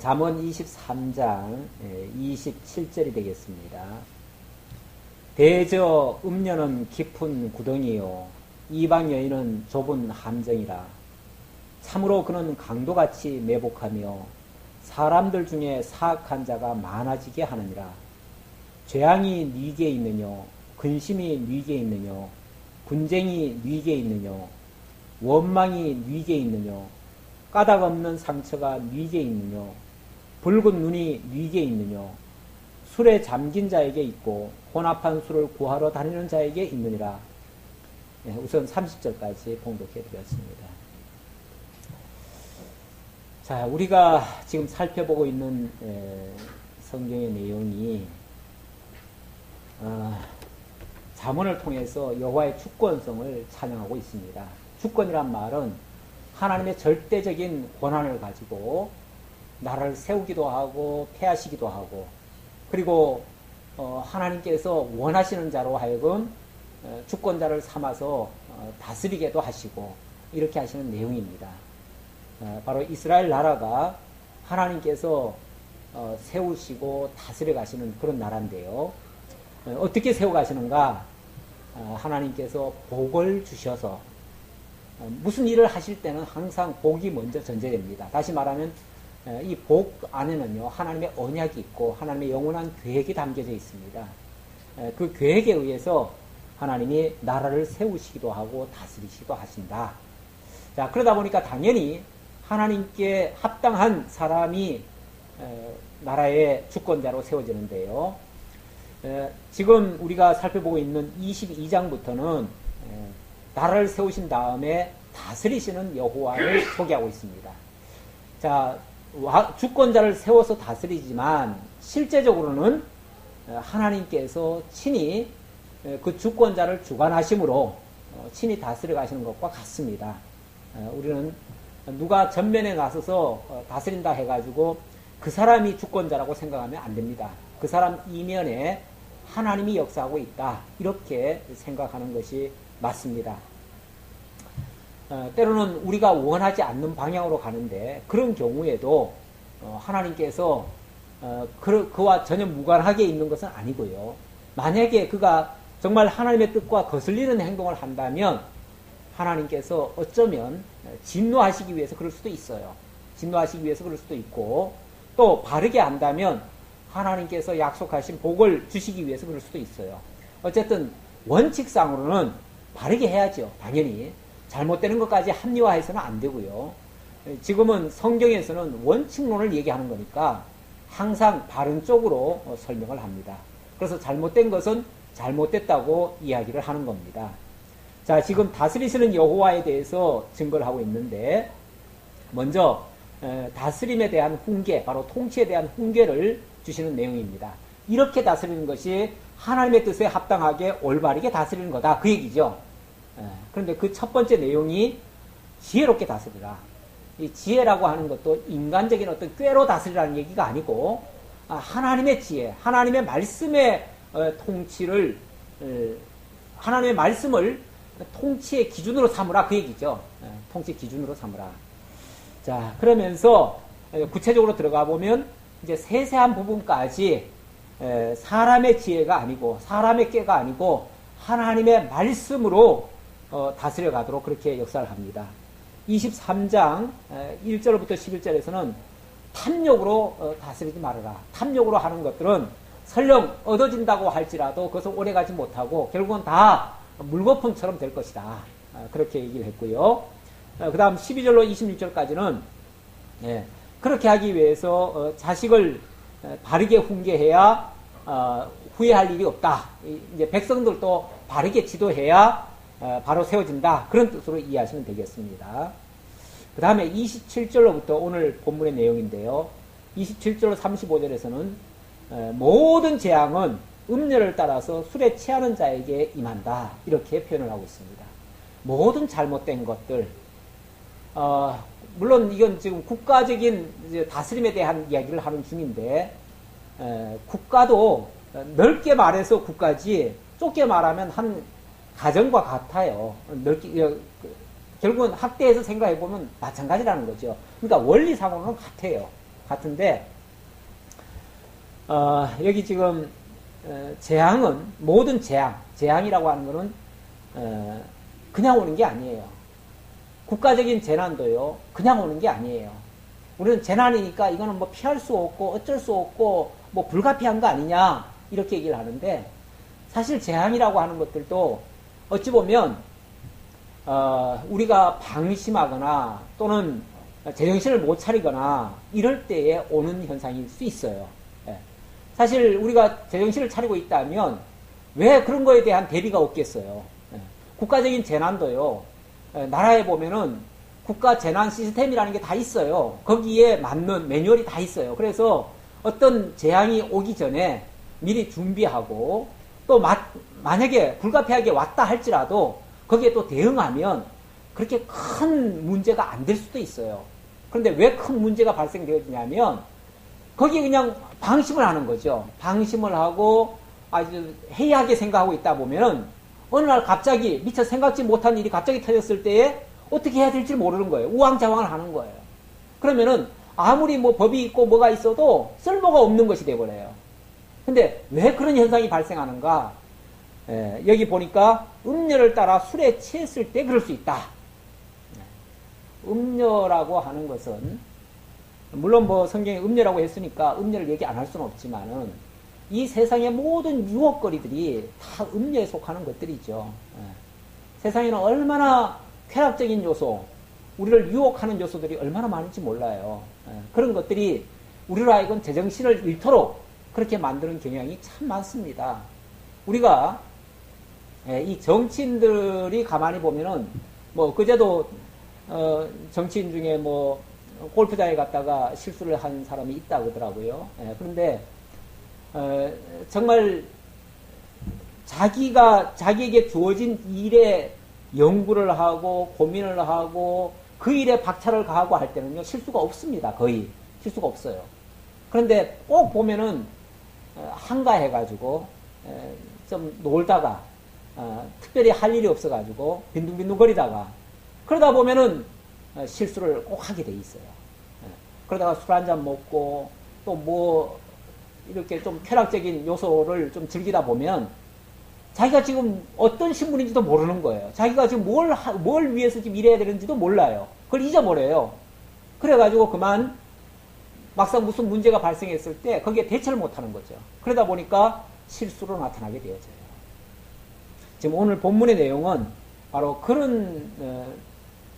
잠언 23장 27절이 되겠습니다. 대저 음녀는 깊은 구덩이요 이방 여인은 좁은 함정이라. 참으로 그는 강도같이 매복하며 사람들 중에 사악한 자가 많아지게 하느니라. 죄악이 네게 있느뇨 근심이 네게 있느뇨 분쟁이 네게 있느뇨 원망이 네게 있느뇨 까닭 없는 상처가 네게 있느뇨 붉은 눈이 네게 있느뇨 술에 잠긴 자에게 있고 혼합한 술을 구하러 다니는 자에게 있느니라. 우선 30절까지 봉독해 드렸습니다. 자, 우리가 지금 살펴보고 있는 성경의 내용이 잠언을 통해서 여호와의 주권성을 찬양하고 있습니다. 주권이란 말은 하나님의 절대적인 권한을 가지고 나라를 세우기도 하고 폐하시기도 하고, 그리고 하나님께서 원하시는 자로 하여금 주권자를 삼아서 다스리게도 하시고, 이렇게 하시는 내용입니다. 바로 이스라엘 나라가 하나님께서 세우시고 다스려 가시는 그런 나라인데요. 어떻게 세워 가시는가? 하나님께서 복을 주셔서, 무슨 일을 하실 때는 항상 복이 먼저 전제됩니다. 다시 말하면 이 복 안에는요, 하나님의 언약이 있고 하나님의 영원한 계획이 담겨져 있습니다. 그 계획에 의해서 하나님이 나라를 세우시기도 하고 다스리시기도 하신다. 자, 그러다 보니까 당연히 하나님께 합당한 사람이 나라의 주권자로 세워지는데요. 지금 우리가 살펴보고 있는 22장부터는 나라를 세우신 다음에 다스리시는 여호와를 소개하고 있습니다. 자, 주권자를 세워서 다스리지만 실제적으로는 하나님께서 친히 그 주권자를 주관하심으로 친히 다스려 가시는 것과 같습니다. 우리는 누가 전면에 나서서 다스린다 해가지고 그 사람이 주권자라고 생각하면 안 됩니다. 그 사람 이면에 하나님이 역사하고 있다, 이렇게 생각하는 것이 맞습니다. 때로는 우리가 원하지 않는 방향으로 가는데, 그런 경우에도 하나님께서 그와 전혀 무관하게 있는 것은 아니고요. 만약에 그가 정말 하나님의 뜻과 거슬리는 행동을 한다면 하나님께서 어쩌면 진노하시기 위해서 그럴 수도 있어요. 진노하시기 위해서 그럴 수도 있고, 또 바르게 한다면 하나님께서 약속하신 복을 주시기 위해서 그럴 수도 있어요. 어쨌든 원칙상으로는 바르게 해야죠. 당연히 잘못되는 것까지 합리화해서는 안 되고요. 지금은 성경에서는 원칙론을 얘기하는 거니까 항상 바른 쪽으로 설명을 합니다. 그래서 잘못된 것은 잘못됐다고 이야기를 하는 겁니다. 자, 지금 다스리시는 여호와에 대해서 증거를 하고 있는데, 먼저 다스림에 대한 훈계, 바로 통치에 대한 훈계를 주시는 내용입니다. 이렇게 다스리는 것이 하나님의 뜻에 합당하게 올바르게 다스리는 거다, 그 얘기죠. 그런데 그 첫 번째 내용이 지혜롭게 다스리라. 이 지혜라고 하는 것도 인간적인 어떤 꾀로 다스리라는 얘기가 아니고, 하나님의 지혜, 하나님의 말씀의 통치를, 하나님의 말씀을 통치의 기준으로 삼으라, 그 얘기죠. 통치 기준으로 삼으라. 자, 그러면서 구체적으로 들어가 보면 이제 세세한 부분까지 사람의 지혜가 아니고 사람의 꾀가 아니고 하나님의 말씀으로 다스려 가도록 그렇게 역사를 합니다. 23장 1절부터 11절에서는 탐욕으로 다스리지 말아라. 탐욕으로 하는 것들은 설령 얻어진다고 할지라도 그것은 오래가지 못하고 결국은 다 물거품처럼 될 것이다, 그렇게 얘기를 했고요. 그 다음 12절로 26절까지는 그렇게 하기 위해서 자식을 바르게 훈계해야 후회할 일이 없다. 이제 백성들도 바르게 지도해야 바로 세워진다, 그런 뜻으로 이해하시면 되겠습니다. 그 다음에 27절로부터 오늘 본문의 내용인데요. 27절로 35절에서는 모든 재앙은 음녀를 따라서 술에 취하는 자에게 임한다, 이렇게 표현을 하고 있습니다. 모든 잘못된 것들, 물론 이건 지금 국가적인 이제 다스림에 대한 이야기를 하는 중인데, 국가도 넓게 말해서 국가지 좁게 말하면 한 가정과 같아요. 결국은 학대해서 생각해보면 마찬가지라는 거죠. 그러니까 원리상으로는 같아요. 같은데, 여기 지금, 재앙은, 모든 재앙이라고 하는 거는, 그냥 오는 게 아니에요. 국가적인 재난도요, 그냥 오는 게 아니에요. 우리는 재난이니까 이거는 뭐 피할 수 없고, 어쩔 수 없고, 뭐 불가피한 거 아니냐, 이렇게 얘기를 하는데, 사실 재앙이라고 하는 것들도, 어찌 보면, 우리가 방심하거나, 또는 제정신을 못 차리거나, 이럴 때에 오는 현상일 수 있어요. 예. 사실 우리가 제정신을 차리고 있다면, 왜 그런 거에 대한 대비가 없겠어요. 예. 국가적인 재난도요, 나라에 보면은 국가 재난 시스템이라는 게 다 있어요. 거기에 맞는 매뉴얼이 다 있어요. 그래서 어떤 재앙이 오기 전에 미리 준비하고 또 만약에 불가피하게 왔다 할지라도 거기에 또 대응하면 그렇게 큰 문제가 안 될 수도 있어요. 그런데 왜 큰 문제가 발생되었냐면 거기에 그냥 방심을 하는 거죠. 방심을 하고 아주 해이하게 생각하고 있다 보면은 어느 날 갑자기 미처 생각지 못한 일이 갑자기 터졌을 때에 어떻게 해야 될지 모르는 거예요. 우왕좌왕을 하는 거예요. 그러면은 아무리 뭐 법이 있고 뭐가 있어도 쓸모가 없는 것이 되어버려요. 근데 왜 그런 현상이 발생하는가? 여기 보니까 음료를 따라 술에 취했을 때 그럴 수 있다. 음료라고 하는 것은 물론 뭐 성경에 음료라고 했으니까 음료를 얘기 안 할 수는 없지만은 이 세상의 모든 유혹거리들이 다 음료에 속하는 것들이죠. 세상에는 얼마나 쾌락적인 요소, 우리를 유혹하는 요소들이 얼마나 많은지 몰라요. 그런 것들이 우리로 하여금 제정신을 잃도록 그렇게 만드는 경향이 참 많습니다. 우리가 이 정치인들이 가만히 보면은 뭐 그제도 정치인 중에 뭐 골프장에 갔다가 실수를 한 사람이 있다 그러더라고요. 그런데 정말 자기에게 주어진 일에 연구를 하고 고민을 하고 그 일에 박차를 가하고 할 때는요 실수가 없습니다. 거의 실수가 없어요. 그런데 꼭 보면은 한가해가지고 좀 놀다가 특별히 할 일이 없어가지고 빈둥빈둥거리다가 그러다 보면은 실수를 꼭 하게 돼 있어요. 그러다가 술 한잔 먹고 또 뭐 이렇게 좀 쾌락적인 요소를 좀 즐기다 보면 자기가 지금 어떤 신분인지도 모르는 거예요. 자기가 지금 뭘 위해서 지금 일해야 되는지도 몰라요. 그걸 잊어버려요. 그래가지고 그만 막상 무슨 문제가 발생했을 때 거기에 대처를 못하는 거죠. 그러다 보니까 실수로 나타나게 되어져요. 지금 오늘 본문의 내용은 바로 그런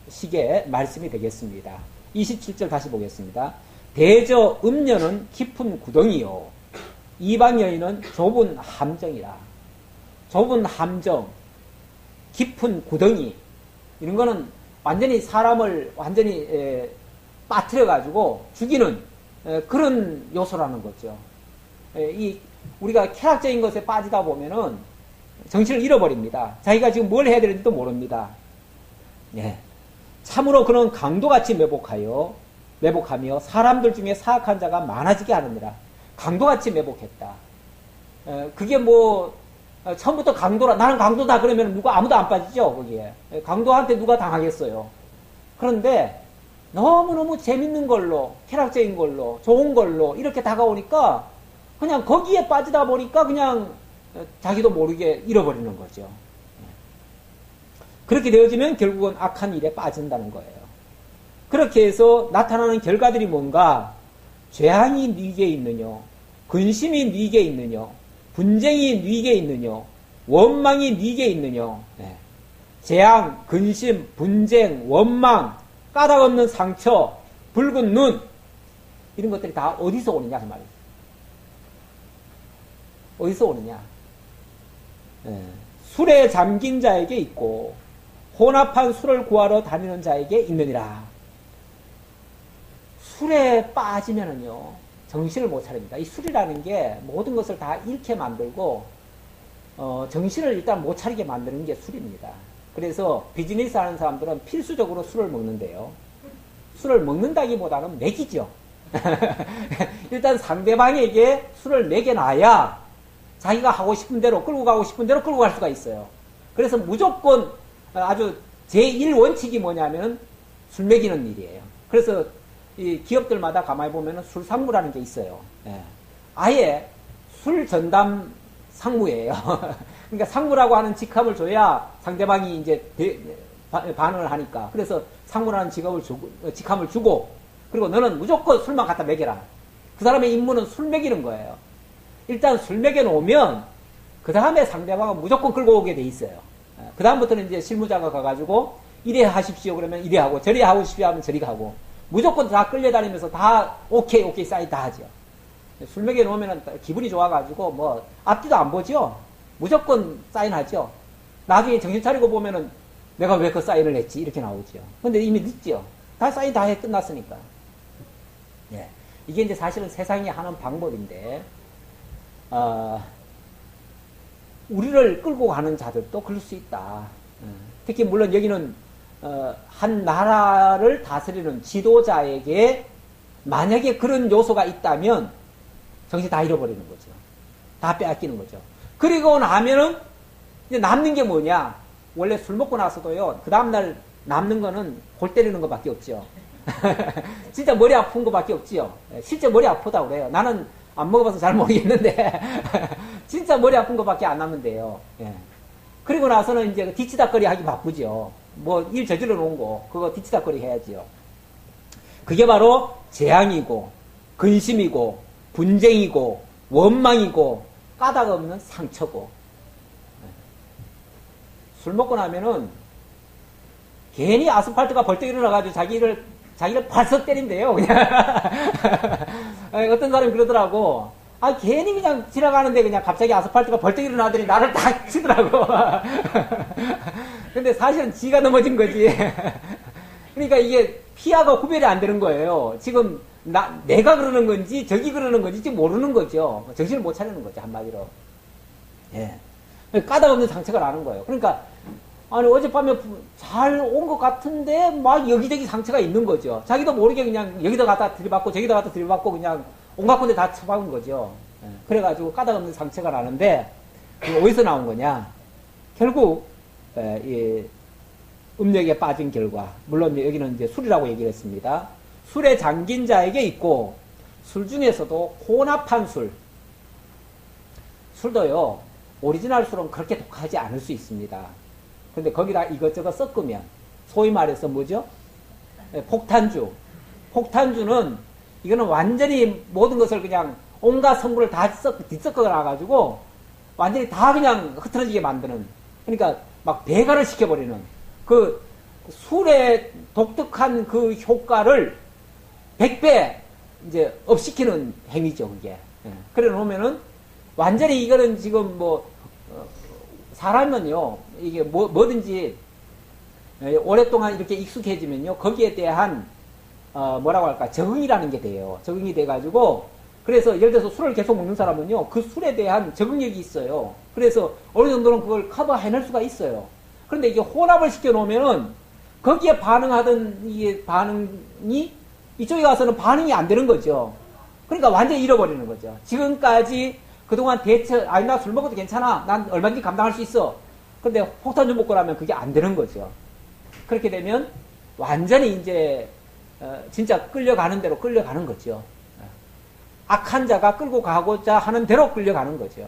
식의 말씀이 되겠습니다. 27절 다시 보겠습니다. 대저 음녀는 깊은 구덩이요 이방 여인은 좁은 함정이라. 좁은 함정, 깊은 구덩이 이런 거는 완전히 사람을 완전히 빠뜨려 가지고 죽이는 그런 요소라는 거죠. 우리가 쾌락적인 것에 빠지다 보면은 정신을 잃어버립니다. 자기가 지금 뭘 해야 되는지도 모릅니다. 참으로 그는 강도같이 매복하며 사람들 중에 사악한 자가 많아지게 하느니라. 강도같이 매복했다. 그게 뭐 처음부터 강도라, 나는 강도다 그러면 누가 아무도 안 빠지죠, 거기에. 강도한테 누가 당하겠어요. 그런데 너무너무 재밌는 걸로, 쾌락적인 걸로, 좋은 걸로 이렇게 다가오니까 그냥 거기에 빠지다 보니까 그냥 자기도 모르게 잃어버리는 거죠. 그렇게 되어지면 결국은 악한 일에 빠진다는 거예요. 그렇게 해서 나타나는 결과들이 뭔가? 재앙이 네게 있느냐, 근심이 네게 있느냐, 분쟁이 네게 있느냐, 원망이 네게 있느냐. 재앙, 근심, 분쟁, 원망, 까닭없는 상처, 붉은 눈 이런 것들이 다 어디서 오느냐 그 말이에요. 어디서 오느냐? 술에 잠긴 자에게 있고 혼합한 술을 구하러 다니는 자에게 있느니라. 술에 빠지면은요 정신을 못 차립니다. 이 술이라는 게 모든 것을 다 잃게 만들고 정신을 일단 못 차리게 만드는 게 술입니다. 그래서 비즈니스 하는 사람들은 필수적으로 술을 먹는데요. 술을 먹는다기보다는 먹이죠. 일단 상대방에게 술을 먹여놔야 자기가 하고 싶은 대로 끌고 가고 싶은 대로 끌고 갈 수가 있어요. 그래서 무조건 아주 제1원칙이 뭐냐면 술 먹이는 일이에요. 그래서 이 기업들마다 가만히 보면은 술 상무라는 게 있어요. 예. 아예 술 전담 상무예요. 그러니까 상무라고 하는 직함을 줘야 상대방이 이제 반응을 하니까. 그래서 상무라는 직함을 주고, 그리고 너는 무조건 술만 갖다 먹여라. 그 사람의 임무는 술 먹이는 거예요. 일단 술 먹여 놓으면 그 다음에 상대방은 무조건 끌고 오게 돼 있어요. 그 다음부터는 이제 실무자가 가가지고 이래 하십시오 그러면 이래 하고, 저래 하고 싶어 하면 저리 가고, 무조건 다 끌려다니면서 다 오케이 사인 다 하죠. 술 먹여 놓으면 기분이 좋아가지고 뭐 앞뒤도 안 보죠. 무조건 사인하죠. 나중에 정신 차리고 보면은 내가 왜 그 사인을 했지 이렇게 나오죠. 근데 이미 늦죠. 다 사인 다 해 끝났으니까. 예. 이게 이제 사실은 세상이 하는 방법인데, 우리를 끌고 가는 자들도 그럴 수 있다. 특히 물론 여기는 한 나라를 다스리는 지도자에게 만약에 그런 요소가 있다면 정신 다 잃어버리는 거죠. 다 빼앗기는 거죠. 그리고 나면은 이제 남는 게 뭐냐? 원래 술 먹고 나서도요, 그 다음날 남는 거는 골 때리는 것밖에 없죠. 진짜 머리 아픈 것밖에 없지요. 실제 머리 아프다 그래요. 나는 안 먹어봐서 잘 모르겠는데 진짜 머리 아픈 것밖에 안 남는데요. 예. 그리고 나서는 이제 뒤치다거리 하기 바쁘죠. 뭐 일 저질러 놓은 거 그거 뒤치다거리 해야지요. 그게 바로 재앙이고 근심이고 분쟁이고 원망이고 까닭 없는 상처고. 술 먹고 나면은 괜히 아스팔트가 벌떡 일어나가지고 자기를 발석 때린대요, 그냥. 어떤 사람이 그러더라고. 괜히 그냥 지나가는데 그냥 갑자기 아스팔트가 벌떡 일어나더니 나를 딱 치더라고. 근데 사실은 지가 넘어진 거지. 그러니까 이게 피하고 구별이 안 되는 거예요. 지금 내가 그러는 건지 저기 그러는 건지 지금 모르는 거죠. 정신을 못 차리는 거죠, 한마디로. 예. 까닭 없는 상처가 나는 거예요. 그러니까 어젯밤에 잘 온 것 같은데 막 여기저기 상처가 있는 거죠. 자기도 모르게 그냥 여기다 갖다 들이받고 저기다 갖다 들이받고 그냥 온갖 군데 다 처박은 거죠. 예. 그래가지고 까닭 없는 상처가 나는데 어디서 나온 거냐? 결국 이 음력에 빠진 결과, 물론 여기는 이제 술이라고 얘기를 했습니다. 술에 잠긴 자에게 있고, 술 중에서도 혼합한 술도요, 오리지널 술은 그렇게 독하지 않을 수 있습니다. 근데 거기다 이것저것 섞으면, 소위 말해서 뭐죠? 폭탄주는 이거는 완전히 모든 것을 그냥 온갖 성분을 다 뒤섞어 놔가지고 완전히 다 그냥 흐트러지게 만드는, 그러니까 막 배가를 시켜버리는 그 술의 독특한 그 효과를 100배 이제 업시키는 행위죠, 그게. 그래 놓으면은 완전히 이거는 지금 사람은요, 이게 뭐든지 오랫동안 이렇게 익숙해지면요, 거기에 대한 뭐라고 할까, 적응이라는 게 돼요. 적응이 돼가지고, 그래서 예를 들어서 술을 계속 먹는 사람은요, 그 술에 대한 적응력이 있어요. 그래서 어느 정도는 그걸 커버해낼 수가 있어요. 그런데 이게 혼합을 시켜놓으면은 거기에 반응하던 이게 반응이 이쪽에 가서는 반응이 안 되는 거죠. 그러니까 완전히 잃어버리는 거죠. 지금까지 그동안 나 술 먹어도 괜찮아. 난 얼마든지 감당할 수 있어. 근데 폭탄 좀 먹고 나면 그게 안 되는 거죠. 그렇게 되면 완전히 이제 진짜 끌려가는 대로 끌려가는 거죠. 악한 자가 끌고 가고자 하는 대로 끌려가는 거죠.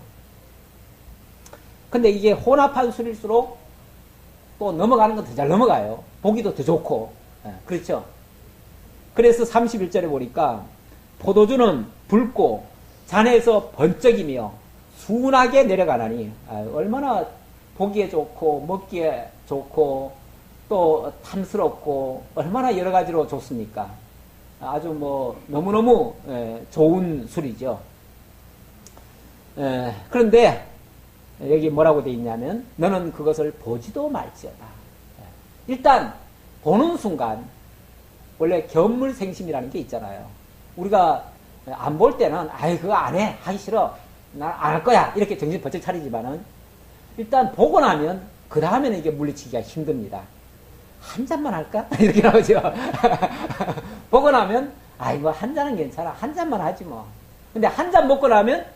근데 이게 혼합한 술일수록 또 넘어가는 건 더 잘 넘어가요. 보기도 더 좋고. 그렇죠. 그래서 31절에 보니까 포도주는 붉고 잔에서 번쩍이며 순하게 내려가나니, 얼마나 보기에 좋고 먹기에 좋고 또 탐스럽고 얼마나 여러 가지로 좋습니까? 아주 너무너무 좋은 술이죠. 그런데 여기 뭐라고 돼 있냐면, 너는 그것을 보지도 말지어다. 일단 보는 순간 원래 견물생심이라는 게 있잖아요. 우리가 안 볼 때는 그거 안 해, 하기 싫어, 난 안 할 거야, 이렇게 정신 번쩍 차리지만은 일단 보고 나면 그 다음에는 이게 물리치기가 힘듭니다. 한 잔만 할까? 이렇게 나오죠. 보고 나면 한 잔은 괜찮아, 한 잔만 하지 뭐. 근데 한 잔 먹고 나면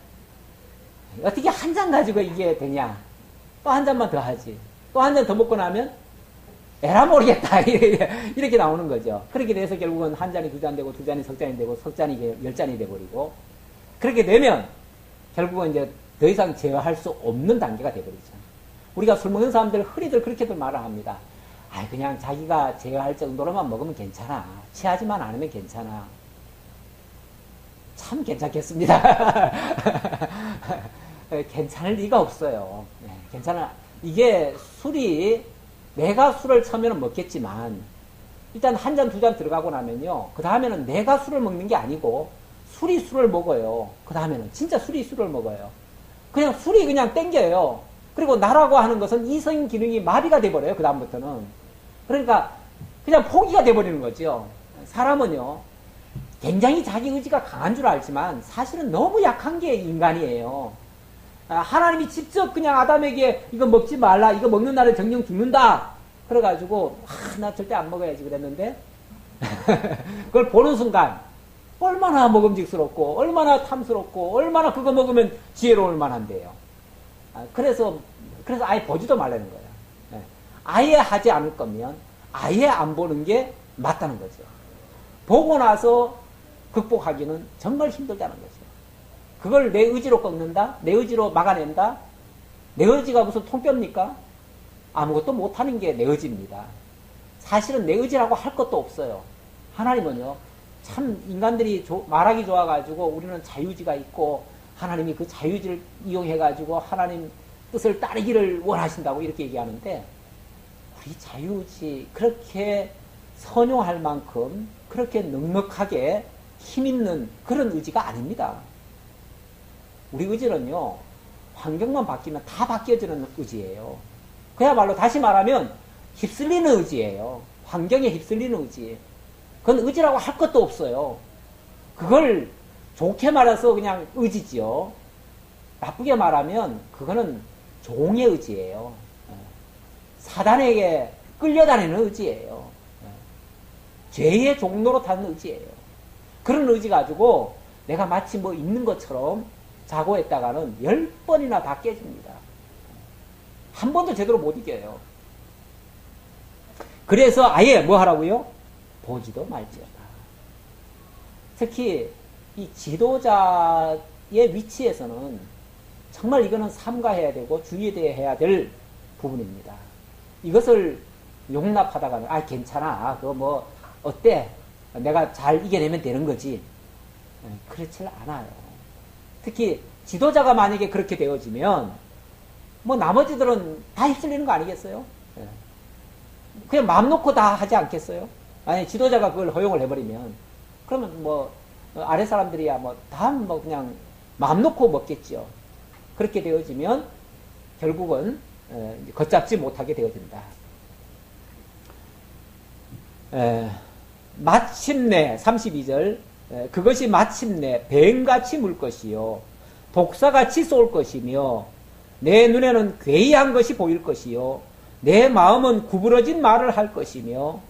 어떻게 한 잔 가지고 이게 되냐? 또 한 잔만 더 하지. 또 한 잔 더 먹고 나면 에라 모르겠다. 이렇게 나오는 거죠. 그렇게 돼서 결국은 한 잔이 두 잔 되고, 두 잔이 석 잔이 되고, 석 잔이 10잔이 돼버리고, 그렇게 되면 결국은 이제 더 이상 제어할 수 없는 단계가 돼버리죠. 우리가 술 먹는 사람들 흔히들 그렇게들 말을 합니다. 아, 그냥 자기가 제어할 정도로만 먹으면 괜찮아. 취하지만 않으면 괜찮아. 참 괜찮겠습니다. 괜찮을 리가 없어요. 네, 괜찮아. 이게 술이, 내가 술을 처음에는 먹겠지만, 일단 한 잔, 두 잔 들어가고 나면요, 그 다음에는 내가 술을 먹는 게 아니고, 술이 술을 먹어요. 그 다음에는 진짜 술이 술을 먹어요. 그냥 술이 그냥 땡겨요. 그리고 나라고 하는 것은 이성 기능이 마비가 돼버려요. 그 다음부터는. 그러니까 그냥 포기가 돼버리는 거죠. 사람은요, 굉장히 자기 의지가 강한 줄 알지만 사실은 너무 약한 게 인간이에요. 하나님이 직접 그냥 아담에게 이거 먹지 말라, 이거 먹는 날에 정령 죽는다, 그래가지고 나 절대 안 먹어야지 그랬는데 그걸 보는 순간 얼마나 먹음직스럽고 얼마나 탐스럽고 얼마나 그거 먹으면 지혜로울 만한데요. 그래서 아예 보지도 말라는 거예요. 아예 하지 않을 거면 아예 안 보는 게 맞다는 거죠. 보고 나서 극복하기는 정말 힘들다는 거죠. 그걸 내 의지로 꺾는다? 내 의지로 막아낸다? 내 의지가 무슨 통뼈입니까? 아무것도 못하는 게 내 의지입니다. 사실은 내 의지라고 할 것도 없어요. 하나님은요, 참 인간들이 말하기 좋아가지고 우리는 자유의지가 있고 하나님이 그 자유의지를 이용해가지고 하나님 뜻을 따르기를 원하신다고 이렇게 얘기하는데, 우리 자유의지 그렇게 선용할 만큼 그렇게 넉넉하게 힘있는 그런 의지가 아닙니다. 우리 의지는요, 환경만 바뀌면 다 바뀌어지는 의지예요. 그야말로 다시 말하면 휩쓸리는 의지예요. 환경에 휩쓸리는 의지. 그건 의지라고 할 것도 없어요. 그걸 좋게 말해서 그냥 의지지요. 나쁘게 말하면 그거는 종의 의지예요. 사단에게 끌려다니는 의지예요. 죄의 종로로 타는 의지예요. 그런 의지 가지고 내가 마치 뭐 있는 것처럼 자고 했다가는 10번이나 다 깨집니다. 한 번도 제대로 못 이겨요. 그래서 아예 뭐 하라고요? 보지도 말지어다. 특히 이 지도자의 위치에서는 정말 이거는 삼가해야 되고 주의해야 될 부분입니다. 이것을 용납하다가는 괜찮아, 그거 뭐 어때, 내가 잘 이겨내면 되는 거지, 그렇지 않아요. 특히 지도자가 만약에 그렇게 되어지면 뭐 나머지들은 다 휩쓸리는 거 아니겠어요? 그냥 마음 놓고 다 하지 않겠어요? 아니, 지도자가 그걸 허용을 해버리면 그러면 뭐 아래 사람들이야 뭐 다 뭐 그냥 마음 놓고 먹겠죠. 그렇게 되어지면 결국은 걷잡지 못하게 되어진다. 마침내 32절, 그것이 마침내 뱀같이 물 것이요 독사같이 쏠 것이며 내 눈에는 괴이한 것이 보일 것이요 내 마음은 구부러진 말을 할 것이며,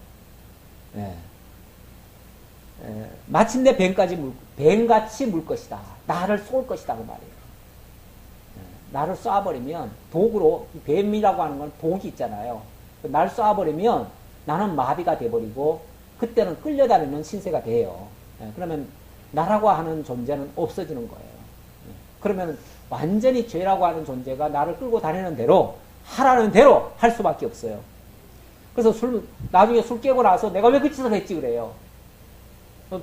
마침내 뱀같이 물 것이다. 나를 쏠 것이다 그 말이에요. 나를 쏴버리면 독으로, 뱀이라고 하는 건 독이 있잖아요. 나를 쏴버리면 나는 마비가 돼버리고 그때는 끌려다니는 신세가 돼요. 그러면 나라고 하는 존재는 없어지는 거예요. 그러면 완전히 죄라고 하는 존재가 나를 끌고 다니는 대로, 하라는 대로 할 수밖에 없어요. 그래서 나중에 술 깨고 나서 내가 왜 그 짓을 했지 그래요.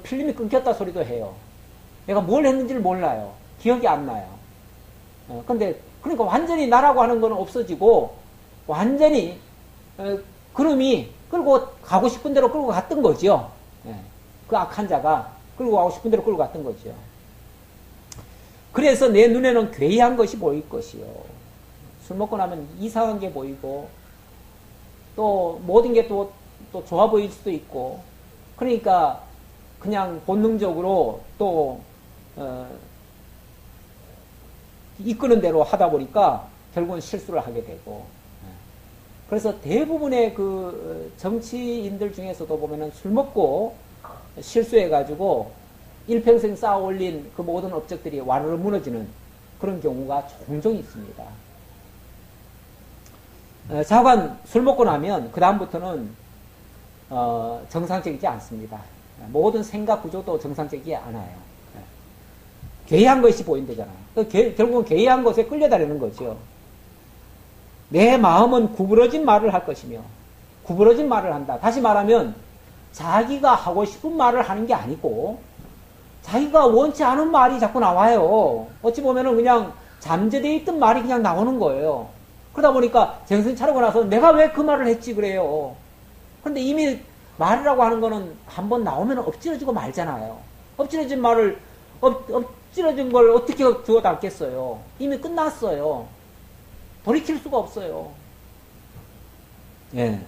필름이 끊겼다 소리도 해요. 내가 뭘 했는지를 몰라요. 기억이 안 나요. 근데 그러니까 완전히 나라고 하는 거는 없어지고 완전히 그놈이 끌고 가고 싶은 대로 끌고 갔던 거죠. 그 악한 자가 끌고 가고 싶은 대로 끌고 갔던 거죠. 그래서 내 눈에는 괴이한 것이 보일 것이요. 술 먹고 나면 이상한 게 보이고 또 모든 게 또 좋아 보일 수도 있고, 그러니까 그냥 본능적으로 또 이끄는 대로 하다 보니까 결국은 실수를 하게 되고, 그래서 대부분의 그 정치인들 중에서도 보면은 술 먹고 실수해가지고 일평생 쌓아 올린 그 모든 업적들이 와르르 무너지는 그런 경우가 종종 있습니다. 자관 술 먹고 나면 그 다음부터는 정상적이지 않습니다. 모든 생각 구조도 정상적이지 않아요. 괴이한 것이 보인다잖아요. 결국은 괴이한 것에 끌려다니는 거죠. 내 마음은 구부러진 말을 할 것이며 구부러진 말을 한다. 다시 말하면 자기가 하고 싶은 말을 하는 게 아니고 자기가 원치 않은 말이 자꾸 나와요. 어찌 보면은 그냥 잠재되어 있던 말이 그냥 나오는 거예요. 그러다 보니까 정신 차리고 나서 내가 왜 그 말을 했지 그래요. 그런데 이미 말이라고 하는 거는 한번 나오면 엎질러지고 말잖아요. 엎질러진 말을 엎질러진 걸 어떻게 두어 담겠어요. 이미 끝났어요. 돌이킬 수가 없어요. 예.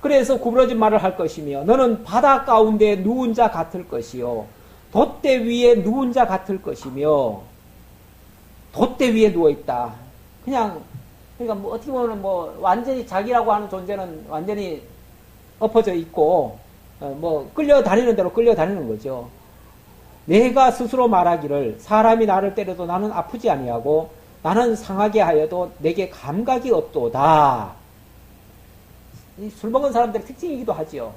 그래서 구부러진 말을 할 것이며 너는 바다 가운데 누운 자 같을 것이요 돛대 위에 누운 자 같을 것이며 돛대 위에 누워있다. 그러니까 뭐 어떻게 보면 뭐 완전히 자기라고 하는 존재는 완전히 엎어져 있고 뭐 끌려다니는 대로 끌려다니는 거죠. 내가 스스로 말하기를 사람이 나를 때려도 나는 아프지 아니하고 나는 상하게 하여도 내게 감각이 없도다. 술 먹은 사람들의 특징이기도 하지요.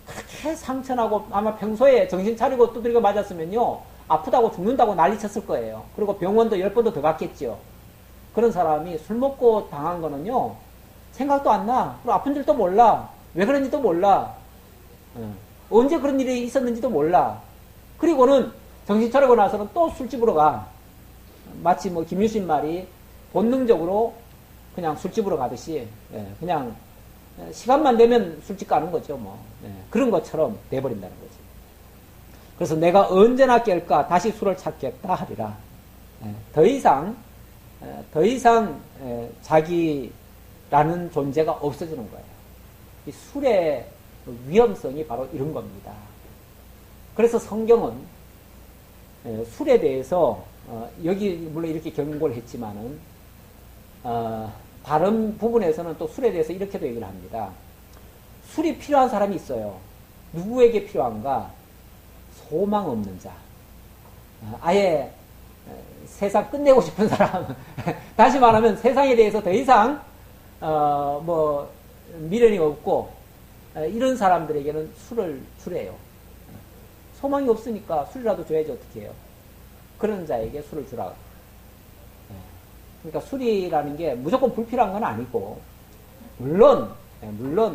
그렇게 상처나고 아마 평소에 정신 차리고 두드리고 맞았으면요 아프다고 죽는다고 난리쳤을 거예요. 그리고 병원도 10번도 더 갔겠죠. 그런 사람이 술 먹고 당한 거는요 생각도 안 나. 그리고 아픈 줄도 몰라. 왜 그런지도 몰라. 언제 그런 일이 있었는지도 몰라. 그리고는 정신 차리고 나서는 또 술집으로 가. 마치 뭐 김유신 말이 본능적으로 그냥 술집으로 가듯이 그냥 시간만 되면 술집 가는 거죠. 뭐 그런 것처럼 돼버린다는 거지. 그래서 내가 언제나 깰까 다시 술을 찾겠다 하리라. 더 이상 자기라는 존재가 없어지는 거예요. 이 술의 위험성이 바로 이런 겁니다. 그래서 성경은 술에 대해서 여기 물론 이렇게 경고를 했지만은 다른 부분에서는 또 술에 대해서 이렇게도 얘기를 합니다. 술이 필요한 사람이 있어요. 누구에게 필요한가? 소망 없는 자. 아예 세상 끝내고 싶은 사람. 다시 말하면 세상에 대해서 더 이상 뭐 미련이 없고 이런 사람들에게는 술을 주래요. 소망이 없으니까 술이라도 줘야지 어떻게 해요. 그런 자에게 술을 주라. 그러니까 술이라는 게 무조건 불필요한 건 아니고 물론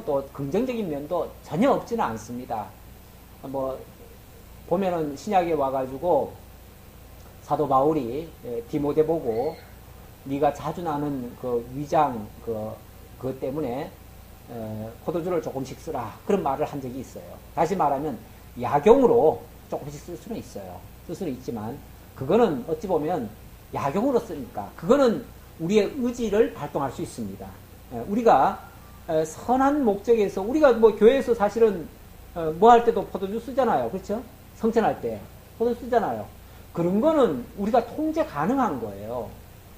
또 긍정적인 면도 전혀 없지는 않습니다. 뭐 보면은 신약에 와가지고 사도 바울이 디모데 보고 네가 자주 나는 그 위장 그것 때문에 포도주를 조금씩 쓰라 그런 말을 한 적이 있어요. 다시 말하면 약용으로 조금씩 쓸 수는 있어요. 쓸 수는 있지만 그거는 어찌 보면 약용으로 쓰니까 그거는 우리의 의지를 발동할 수 있습니다. 우리가 선한 목적에서 우리가 뭐 교회에서 사실은 뭐 할 때도 포도주 쓰잖아요. 그렇죠? 성찬할 때 포도주 쓰잖아요. 그런 거는 우리가 통제 가능한 거예요.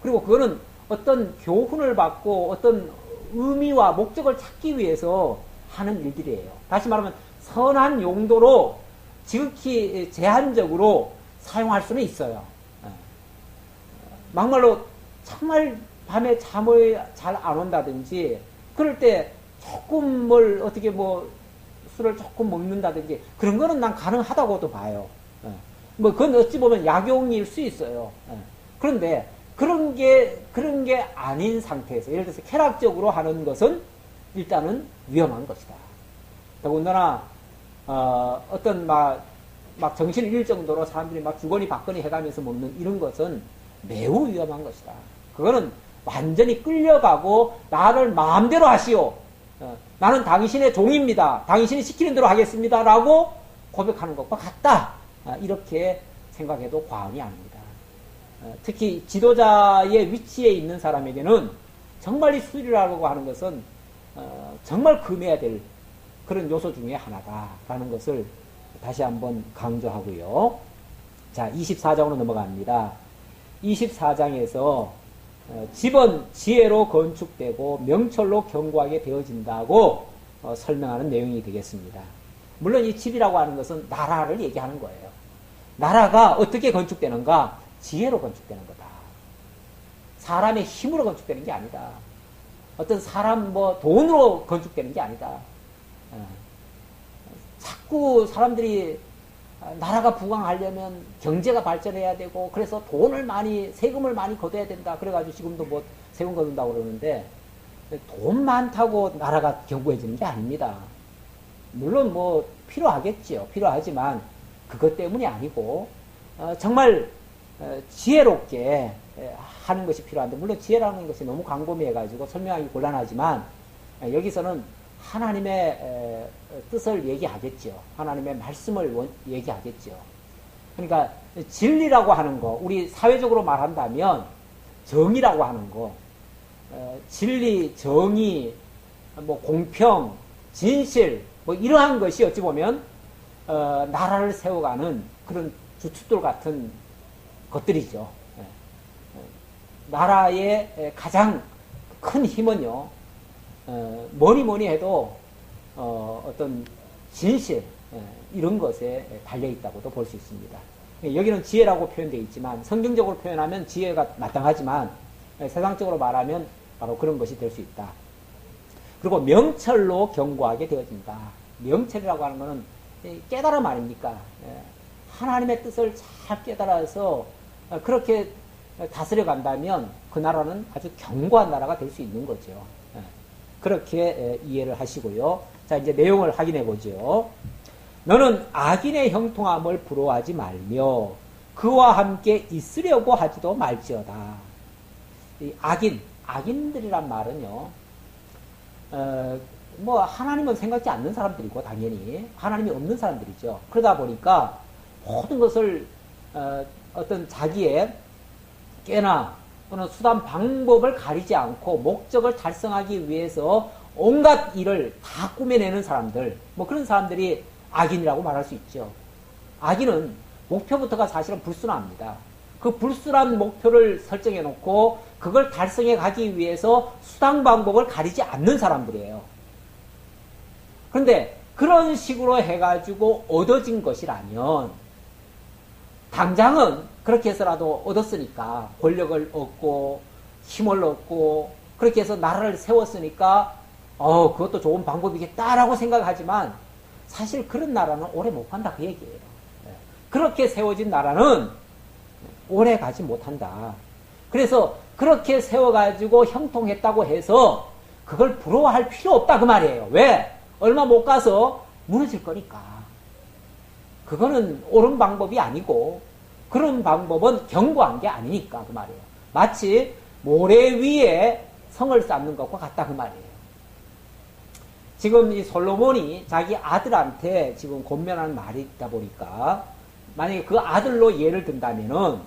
그리고 그거는 어떤 교훈을 받고 어떤 의미와 목적을 찾기 위해서 하는 일들이에요. 다시 말하면 선한 용도로 지극히 제한적으로 사용할 수는 있어요. 막말로 정말 밤에 잠을 잘 안 온다든지 그럴 때 조금 뭘 어떻게 뭐 술을 조금 먹는다든지 그런 거는 난 가능하다고도 봐요. 뭐 그건 어찌 보면 약용일 수 있어요. 그런데 그런 게 아닌 상태에서 예를 들어서 쾌락적으로 하는 것은 일단은 위험한 것이다. 더군다나 어떤 막 정신을 잃을 정도로 사람들이 막 주거니 받거니 해가면서 먹는 이런 것은 매우 위험한 것이다. 그거는 완전히 끌려가고 나를 마음대로 하시오. 나는 당신의 종입니다. 당신이 시키는 대로 하겠습니다. 라고 고백하는 것과 같다. 이렇게 생각해도 과언이 아닙니다. 특히 지도자의 위치에 있는 사람에게는 정말 이 술이라고 하는 것은 정말 금해야 될 그런 요소 중에 하나다라는 것을 다시 한번 강조하고요. 자, 24장으로 넘어갑니다. 24장에서 집은 지혜로 건축되고 명철로 견고하게 되어진다고 설명하는 내용이 되겠습니다. 물론 이 집이라고 하는 것은 나라를 얘기하는 거예요. 나라가 어떻게 건축되는가? 지혜로 건축되는 거다. 사람의 힘으로 건축되는 게 아니다. 어떤 사람 뭐 돈으로 건축되는 게 아니다. 자꾸 사람들이 나라가 부강하려면 경제가 발전해야 되고 그래서 돈을 많이 세금을 많이 걷어야 된다. 그래가지고 지금도 뭐 세금 걷는다고 그러는데 돈 많다고 나라가 견고해지는 게 아닙니다. 물론 뭐 필요하겠지요. 필요하지만 그것 때문이 아니고 정말 지혜롭게 하는 것이 필요한데 물론 지혜라는 것이 너무 광범위해가지고 설명하기 곤란하지만 여기서는 하나님의 뜻을 얘기하겠죠. 하나님의 말씀을 얘기하겠죠. 그러니까 진리라고 하는 거, 우리 사회적으로 말한다면 정의라고 하는 거, 진리, 정의, 뭐 공평, 진실, 뭐 이러한 것이 어찌 보면 나라를 세워가는 그런 주춧돌 같은 것들이죠. 나라의 가장 큰 힘은요, 뭐니 해도 어떤 진실 이런 것에 달려있다고도 볼 수 있습니다. 여기는 지혜라고 표현되어 있지만 성경적으로 표현하면 지혜가 마땅하지만 세상적으로 말하면 바로 그런 것이 될 수 있다. 그리고 명철로 경고하게 되어진다. 명철이라고 하는 것은 깨달음 아닙니까? 하나님의 뜻을 잘 깨달아서 그렇게 다스려 간다면 그 나라는 아주 견고한 나라가 될 수 있는 거죠. 그렇게 이해를 하시고요. 자, 이제 내용을 확인해 보죠. 너는 악인의 형통함을 부러워하지 말며 그와 함께 있으려고 하지도 말지어다. 이 악인들이란 말은요, 뭐 하나님은 생각지 않는 사람들이고 당연히 하나님이 없는 사람들이죠. 그러다 보니까 모든 것을 어떤 자기의 깨나 또는 수단 방법을 가리지 않고 목적을 달성하기 위해서 온갖 일을 다 꾸며내는 사람들, 뭐 그런 사람들이 악인이라고 말할 수 있죠. 악인은 목표부터가 사실은 불순합니다. 그 불순한 목표를 설정해 놓고 그걸 달성해 가기 위해서 수단 방법을 가리지 않는 사람들이에요. 그런데 그런 식으로 해가지고 얻어진 것이라면 당장은 그렇게 해서라도 얻었으니까 권력을 얻고 힘을 얻고 그렇게 해서 나라를 세웠으니까 그것도 좋은 방법이겠다라고 생각하지만 사실 그런 나라는 오래 못 간다 그 얘기예요. 그렇게 세워진 나라는 오래 가지 못한다. 그래서 그렇게 세워가지고 형통했다고 해서 그걸 부러워할 필요 없다 그 말이에요. 왜? 얼마 못 가서 무너질 거니까. 그거는 옳은 방법이 아니고 그런 방법은 견고한 게 아니니까 그 말이에요. 마치 모래 위에 성을 쌓는 것과 같다 그 말이에요. 지금 이 솔로몬이 자기 아들한테 지금 권면하는 말이 있다 보니까 만약에 그 아들로 예를 든다면은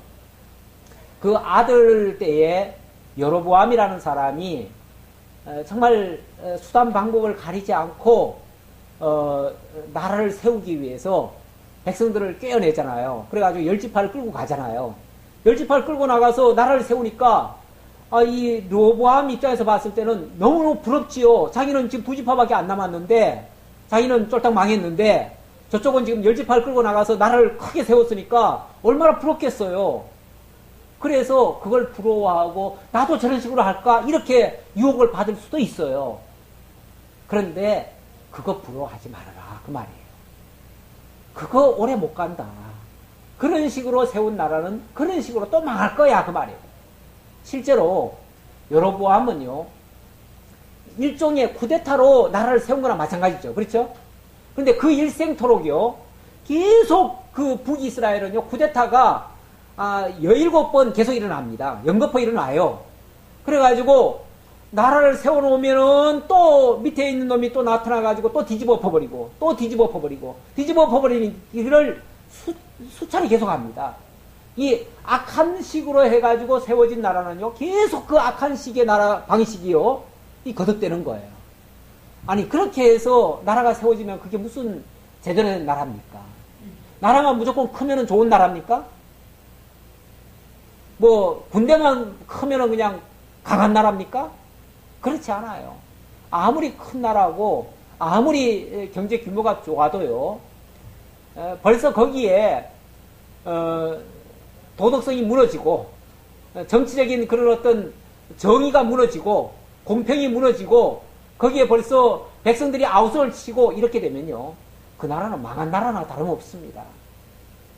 그 아들 때에 여로보암이라는 사람이 정말 수단 방법을 가리지 않고 나라를 세우기 위해서 백성들을 꿰어내잖아요. 그래가지고 열지파를 끌고 가잖아요. 열지파를 끌고 나가서 나라를 세우니까 이 르호보암 입장에서 봤을 때는 너무 부럽지요. 자기는 지금 2지파밖에 안 남았는데 자기는 쫄딱 망했는데 저쪽은 지금 열지파를 끌고 나가서 나라를 크게 세웠으니까 얼마나 부럽겠어요. 그래서 그걸 부러워하고 나도 저런 식으로 할까? 이렇게 유혹을 받을 수도 있어요. 그런데 그거 부러워하지 말아라 그 말이에요. 그거 오래 못 간다. 그런 식으로 세운 나라는 그런 식으로 또 망할 거야 그 말이에요. 실제로 여로보암은요 일종의 쿠데타로 나라를 세운 거랑 마찬가지죠. 그렇죠? 근데 그 일생토록요 계속 그 북이스라엘은요 쿠데타가 17번 계속 일어납니다. 연거푸 일어나요. 그래가지고 나라를 세워놓으면은 또 밑에 있는 놈이 또 나타나가지고 또 뒤집어 엎어버리고 또 뒤집어 엎어버리고 뒤집어 엎어버리는 일을 수차례 계속합니다. 이 악한 식으로 해가지고 세워진 나라는요 계속 그 악한 식의 나라 방식이요 이 거듭되는 거예요. 아니 그렇게 해서 나라가 세워지면 그게 무슨 제대로 된 나라입니까? 나라만 무조건 크면은 좋은 나라입니까? 뭐 군대만 크면은 그냥 강한 나라입니까? 그렇지 않아요. 아무리 큰 나라고 아무리 경제 규모가 좋아도요 벌써 거기에 도덕성이 무너지고 정치적인 그런 어떤 정의가 무너지고 공평이 무너지고 거기에 벌써 백성들이 아우성을 치고 이렇게 되면요. 그 나라는 망한 나라나 다름없습니다.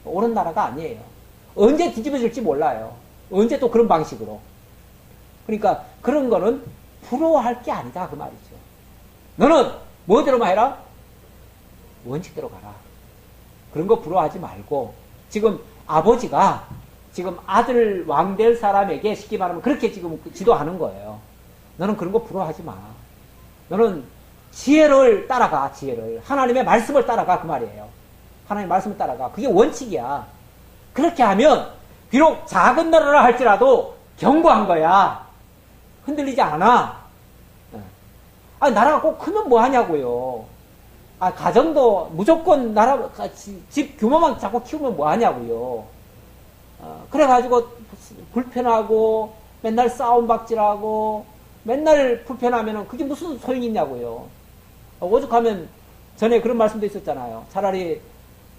옳은 나라가 아니에요. 언제 뒤집어질지 몰라요. 언제 또 그런 방식으로. 그러니까 그런 거는 부러워할 게 아니다 그 말이죠. 너는 뭐대로만 해라? 원칙대로 가라. 그런 거 부러워하지 말고 지금 아버지가 지금 아들 왕 될 사람에게 쉽게 말하면 그렇게 지금 지도하는 거예요. 너는 그런 거 부러워하지 마. 너는 지혜를 따라가. 지혜를. 하나님의 말씀을 따라가 그 말이에요. 하나님의 말씀을 따라가. 그게 원칙이야. 그렇게 하면 비록 작은 나라라 할지라도 견고한 거야. 흔들리지 않아. 아, 나라가 꼭 크면 뭐 하냐고요. 아, 가정도 무조건 나라, 집 규모만 자꾸 키우면 뭐 하냐고요. 그래가지고 불편하고 맨날 싸움박질하고 맨날 불편하면은 그게 무슨 소용이 있냐고요. 오죽하면 전에 그런 말씀도 있었잖아요. 차라리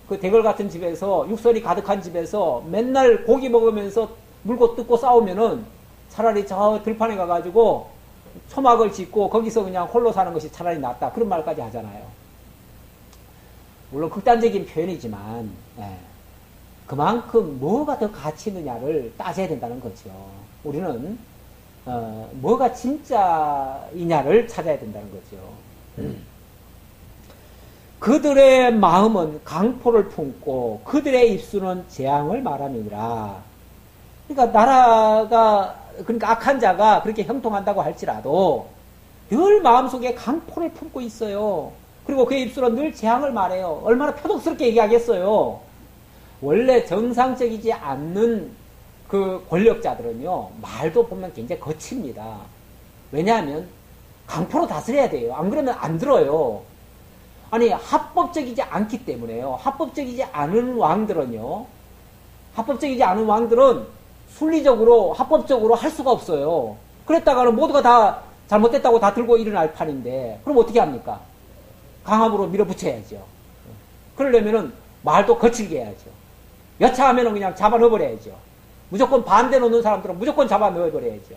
그 대궐 같은 집에서 육설이 가득한 집에서 맨날 고기 먹으면서 물고 뜯고 싸우면은 차라리 저 들판에 가가지고 초막을 짓고 거기서 그냥 홀로 사는 것이 차라리 낫다. 그런 말까지 하잖아요. 물론 극단적인 표현이지만 그만큼 뭐가 더 가치 있느냐를 따져야 된다는 거죠. 우리는 뭐가 진짜이냐를 찾아야 된다는 거죠. 그들의 마음은 강포를 품고 그들의 입술은 재앙을 말함이니라. 그러니까 나라가 그러니까 악한 자가 그렇게 형통한다고 할지라도 늘 마음속에 강포를 품고 있어요. 그리고 그의 입술은 늘 재앙을 말해요. 얼마나 표독스럽게 얘기하겠어요. 원래 정상적이지 않는 그 권력자들은요, 말도 보면 굉장히 거칩니다. 왜냐하면 강포로 다스려야 돼요. 안 그러면 안 들어요. 아니, 합법적이지 않기 때문에요. 합법적이지 않은 왕들은요, 합법적이지 않은 왕들은 순리적으로, 합법적으로 할 수가 없어요. 그랬다가는 모두가 다 잘못됐다고 다 들고 일어날 판인데, 그럼 어떻게 합니까? 강압으로 밀어붙여야죠. 그러려면은 말도 거칠게 해야죠. 여차하면은 그냥 잡아 넣어버려야죠. 무조건 반대 놓는 사람들은 무조건 잡아 넣어버려야죠.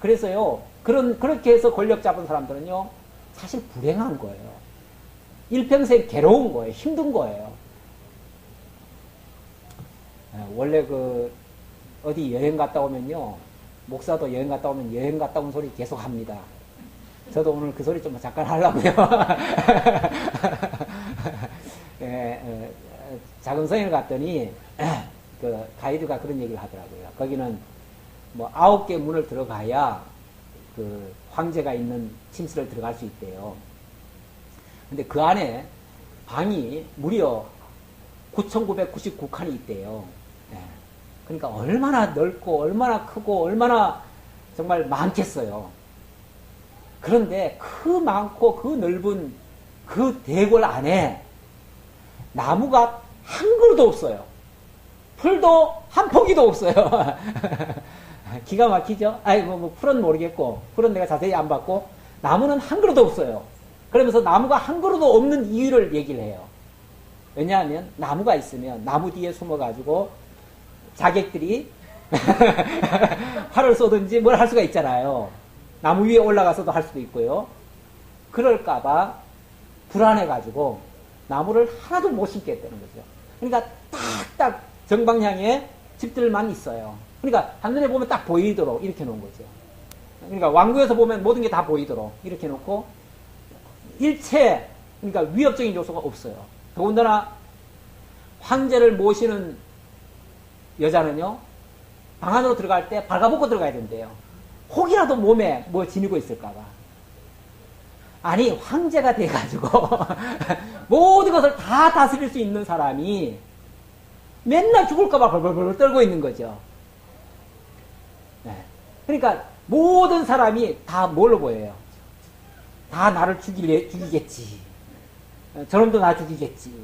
그래서요, 그렇게 해서 권력 잡은 사람들은요, 사실 불행한 거예요. 일평생 괴로운 거예요. 힘든 거예요. 원래 어디 여행 갔다 오면요, 목사도 여행 갔다 오면 여행 갔다 온 소리 계속 합니다. 저도 오늘 그 소리 좀 잠깐 하려고요. 작은 성에 갔더니, 그 가이드가 그런 얘기를 하더라고요. 거기는 뭐 9개 문을 들어가야 그 황제가 있는 침실을 들어갈 수 있대요. 근데 그 안에 방이 무려 9,999칸이 있대요. 그러니까 얼마나 넓고 얼마나 크고 얼마나 정말 많겠어요. 그런데 그 많고 그 넓은 그 대궐 안에 나무가 한 그루도 없어요. 풀도 한 포기도 없어요. 기가 막히죠? 아니, 풀은 모르겠고, 풀은 내가 자세히 안 봤고, 나무는 한 그루도 없어요. 그러면서 나무가 한 그루도 없는 이유를 얘기를 해요. 왜냐하면 나무가 있으면 나무 뒤에 숨어가지고 자객들이 활을 쏘든지 뭘 할 수가 있잖아요. 나무 위에 올라가서도 할 수도 있고요. 그럴까봐 불안해가지고 나무를 하나도 못 심겠다는 거죠. 그러니까 딱딱 정방향에 집들만 있어요. 그러니까 한눈에 보면 딱 보이도록 이렇게 놓은 거죠. 그러니까 왕궁에서 보면 모든 게 다 보이도록 이렇게 놓고 일체 그러니까 위협적인 요소가 없어요. 더군다나 황제를 모시는 여자는요, 방 안으로 들어갈 때 발가벗고 들어가야 된대요. 혹이라도 몸에 뭐 지니고 있을까봐. 아니, 황제가 돼가지고 모든 것을 다 다스릴 수 있는 사람이 맨날 죽을까봐 벌벌벌 떨고 있는 거죠. 네. 그러니까 모든 사람이 다 뭘로 보여요? 다 나를 죽이겠지. 저놈도 나 죽이겠지.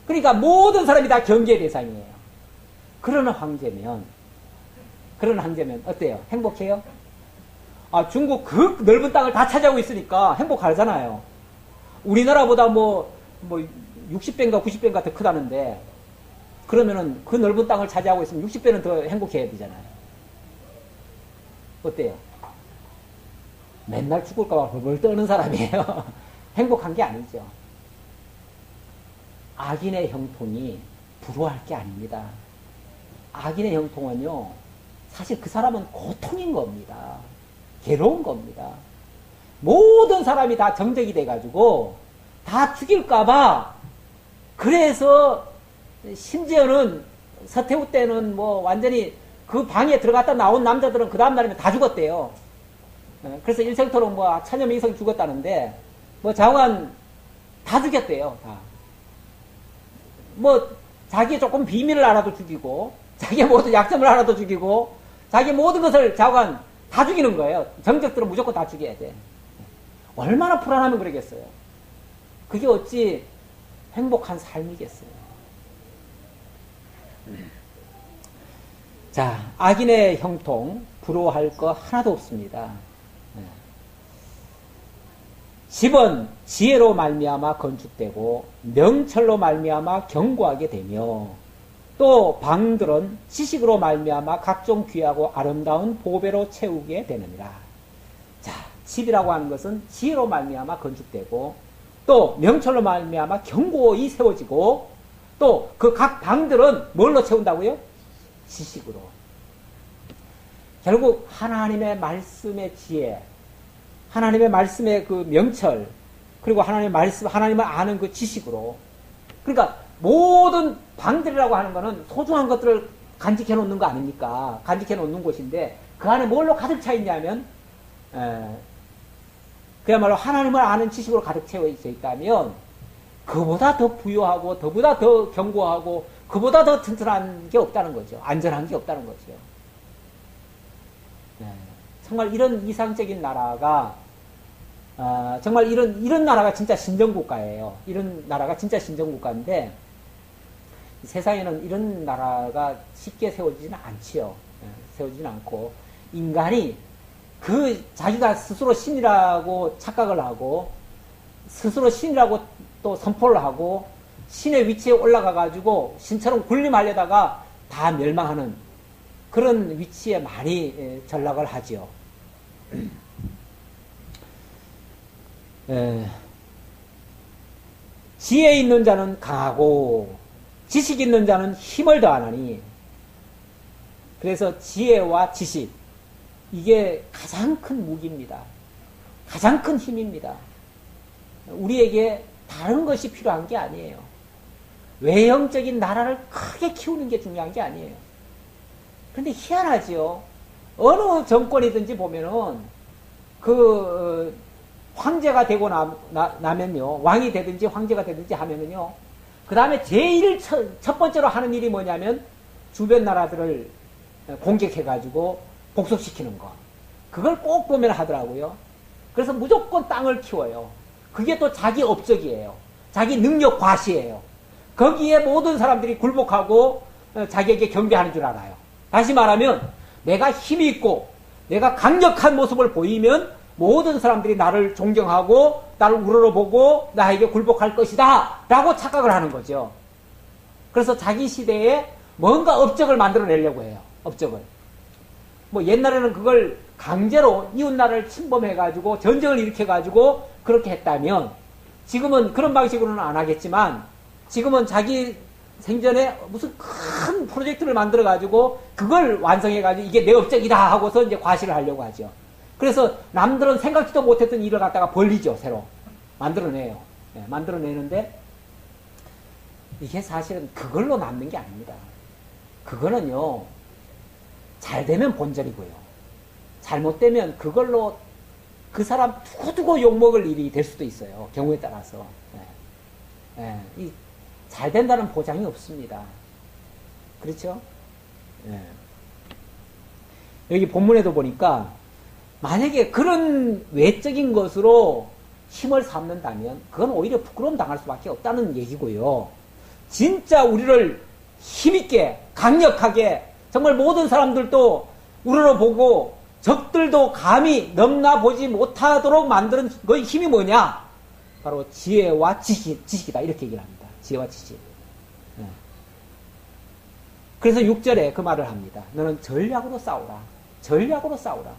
그러니까 모든 사람이 다 경계의 대상이에요. 그런 황제면 어때요? 행복해요? 아, 중국 그 넓은 땅을 다 차지하고 있으니까 행복하잖아요. 우리나라보다 뭐 60배인가 90배인가 더 크다는데, 그러면은 그 넓은 땅을 차지하고 있으면 60배는 더 행복해야 되잖아요. 어때요? 맨날 죽을까봐 벌벌 떠는 사람이에요. 행복한 게 아니죠. 악인의 형통이 부러워할 게 아닙니다. 악인의 형통은요, 사실 그 사람은 고통인 겁니다. 괴로운 겁니다. 모든 사람이 다 정적이 돼가지고 다 죽일까봐, 그래서 심지어는 서태후 때는 뭐 완전히 그 방에 들어갔다 나온 남자들은 그 다음날이면 다 죽었대요. 그래서 일생토록 뭐 천여명성 죽었다는데, 뭐 장관 다 죽였대요, 다. 뭐 자기 조금 비밀을 알아도 죽이고, 자기 모든 약점을 알아도 죽이고, 자기 모든 것을 장관 다 죽이는 거예요. 정적들은 무조건 다 죽여야 돼. 얼마나 불안하면 그러겠어요. 그게 어찌 행복한 삶이겠어요. 자, 악인의 형통 부러워할 거 하나도 없습니다. 10은 지혜로 말미암아 건축되고 명철로 말미암아 견고하게 되며, 또 방들은 지식으로 말미암아 각종 귀하고 아름다운 보배로 채우게 되느니라. 자, 집이라고 하는 것은 지혜로 말미암아 건축되고, 또 명철로 말미암아 견고히 세워지고, 또 그 각 방들은 뭘로 채운다고요? 지식으로. 결국 하나님의 말씀의 지혜, 하나님의 말씀의 그 명철, 그리고 하나님의 말씀, 하나님을 아는 그 지식으로. 그러니까 모든 방들이라고 하는 거는 소중한 것들을 간직해 놓는 거 아닙니까? 간직해 놓는 곳인데, 그 안에 뭘로 가득 차 있냐면, 그야말로 하나님을 아는 지식으로 가득 채워 있다면, 그보다 더 부유하고, 그보다 더 견고하고, 그보다 더 튼튼한 게 없다는 거죠. 안전한 게 없다는 거죠. 정말 이런 이상적인 나라가, 정말 이런 나라가 진짜 신정국가예요. 이런 나라가 진짜 신정국가인데, 세상에는 이런 나라가 쉽게 세워지지는 않지요. 세워지지는 않고, 인간이 자기가 스스로 신이라고 착각을 하고, 스스로 신이라고 또 선포를 하고, 신의 위치에 올라가가지고, 신처럼 군림하려다가 다 멸망하는 그런 위치에 많이 전락을 하지요. 지혜 있는 자는 강하고 지식 있는 자는 힘을 더하나니, 그래서 지혜와 지식, 이게 가장 큰 무기입니다. 가장 큰 힘입니다. 우리에게 다른 것이 필요한 게 아니에요. 외형적인 나라를 크게 키우는 게 중요한 게 아니에요. 그런데 희한하지요. 어느 정권이든지 보면은 황제가 되고 나면요, 왕이 되든지 황제가 되든지 하면은요, 그 다음에 제일 첫 번째로 하는 일이 뭐냐면 주변 나라들을 공격해가지고 복속시키는 거. 그걸 꼭 보면 하더라고요. 그래서 무조건 땅을 키워요. 그게 또 자기 업적이에요. 자기 능력 과시예요. 거기에 모든 사람들이 굴복하고 자기에게 경배하는 줄 알아요. 다시 말하면 내가 힘이 있고 내가 강력한 모습을 보이면 모든 사람들이 나를 존경하고 나를 우러러보고 나에게 굴복할 것이다 라고 착각을 하는 거죠. 그래서 자기 시대에 뭔가 업적을 만들어내려고 해요. 업적을. 뭐 옛날에는 그걸 강제로 이웃나라를 침범해가지고 전쟁을 일으켜가지고 그렇게 했다면, 지금은 그런 방식으로는 안 하겠지만, 지금은 자기 생전에 무슨 큰 프로젝트를 만들어가지고 그걸 완성해가지고 이게 내 업적이다 하고서 이제 과시를 하려고 하죠. 그래서 남들은 생각지도 못했던 일을 갖다가 벌리죠. 새로 만들어내요. 네, 만들어내는데 이게 사실은 그걸로 남는 게 아닙니다. 그거는요, 잘 되면 본전이고요, 잘못되면 그걸로 그 사람 두고두고 욕먹을 일이 될 수도 있어요. 경우에 따라서. 잘 된다는 보장이 없습니다. 그렇죠? 여기 본문에도 보니까 만약에 그런 외적인 것으로 힘을 삼는다면 그건 오히려 부끄러움 당할 수밖에 없다는 얘기고요. 진짜 우리를 힘있게 강력하게 정말 모든 사람들도 우러러보고 적들도 감히 넘나보지 못하도록 만드는 그 힘이 뭐냐? 바로 지혜와 지식이다. 이렇게 얘기를 합니다. 지혜와 지식. 그래서 6절에 그 말을 합니다. 너는 전략으로 싸우라. 전략으로 싸우라.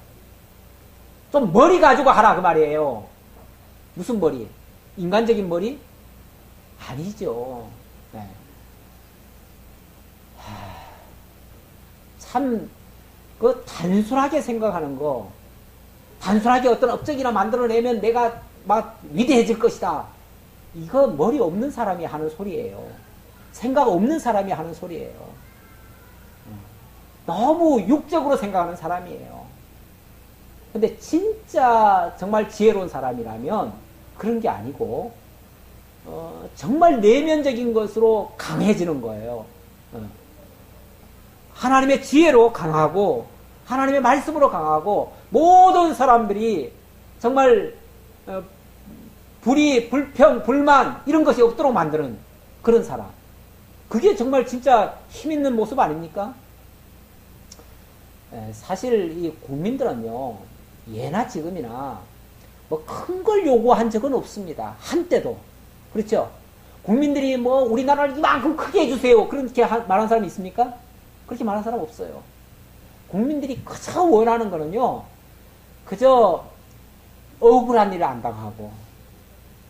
좀 머리 가지고 하라 그 말이에요. 무슨 머리? 인간적인 머리? 아니죠. 네. 참, 단순하게 생각하는 거, 단순하게 어떤 업적이나 만들어내면 내가 막 위대해질 것이다. 이거 머리 없는 사람이 하는 소리예요. 생각 없는 사람이 하는 소리예요. 너무 육적으로 생각하는 사람이에요. 근데 진짜 정말 지혜로운 사람이라면 그런 게 아니고, 정말 내면적인 것으로 강해지는 거예요. 하나님의 지혜로 강하고 하나님의 말씀으로 강하고 모든 사람들이 정말 불의, 불평, 불만 이런 것이 없도록 만드는 그런 사람. 그게 정말 진짜 힘있는 모습 아닙니까? 사실 이 국민들은요, 예나 지금이나 뭐 큰 걸 요구한 적은 없습니다. 한때도. 그렇죠? 국민들이 뭐 우리나라를 이만큼 크게 해주세요. 그렇게 말하는 사람이 있습니까? 그렇게 말하는 사람 없어요. 국민들이 그저 원하는 거는요, 그저 억울한 일을 안 당하고,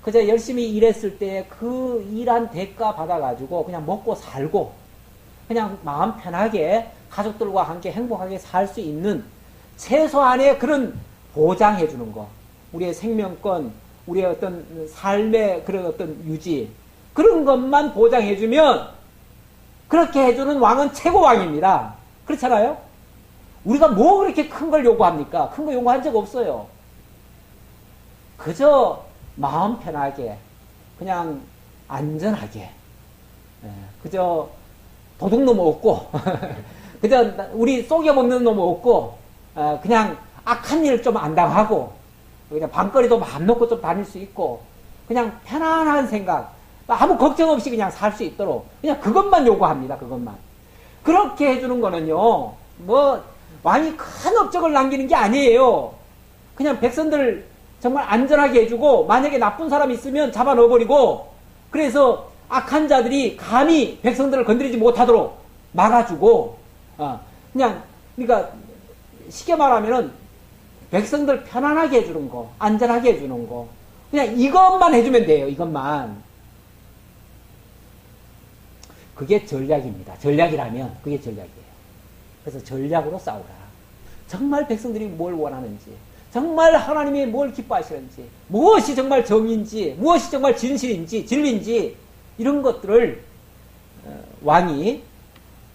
그저 열심히 일했을 때 그 일한 대가 받아가지고 그냥 먹고 살고, 그냥 마음 편하게 가족들과 함께 행복하게 살 수 있는 최소한의 그런 보장해주는 거. 우리의 생명권, 우리의 어떤 삶의 그런 어떤 유지, 그런 것만 보장해주면 그렇게 해주는 왕은 최고 왕입니다. 그렇잖아요? 우리가 뭐 그렇게 큰 걸 요구합니까? 큰 거 요구한 적 없어요. 그저 마음 편하게, 그냥 안전하게, 그저 도둑놈 없고, 그저 우리 속여먹는 놈 없고, 그냥 악한 일 좀 안 당하고, 그냥 밤거리도 마음 놓고 좀 다닐 수 있고, 그냥 편안한 생각, 아무 걱정 없이 그냥 살 수 있도록 그냥 그것만 요구합니다. 그것만. 그렇게 해주는 거는요, 뭐 왕이 큰 업적을 남기는 게 아니에요. 그냥 백성들 정말 안전하게 해주고, 만약에 나쁜 사람이 있으면 잡아 넣어버리고, 그래서 악한 자들이 감히 백성들을 건드리지 못하도록 막아주고, 그냥 그러니까 쉽게 말하면은 백성들 편안하게 해주는 거, 안전하게 해주는 거, 그냥 이것만 해주면 돼요. 이것만. 그게 전략입니다. 전략이라면 그게 전략이에요. 그래서 전략으로 싸우라. 정말 백성들이 뭘 원하는지, 정말 하나님이 뭘 기뻐하시는지, 무엇이 정말 정인지, 무엇이 정말 진실인지, 진리인지, 이런 것들을 왕이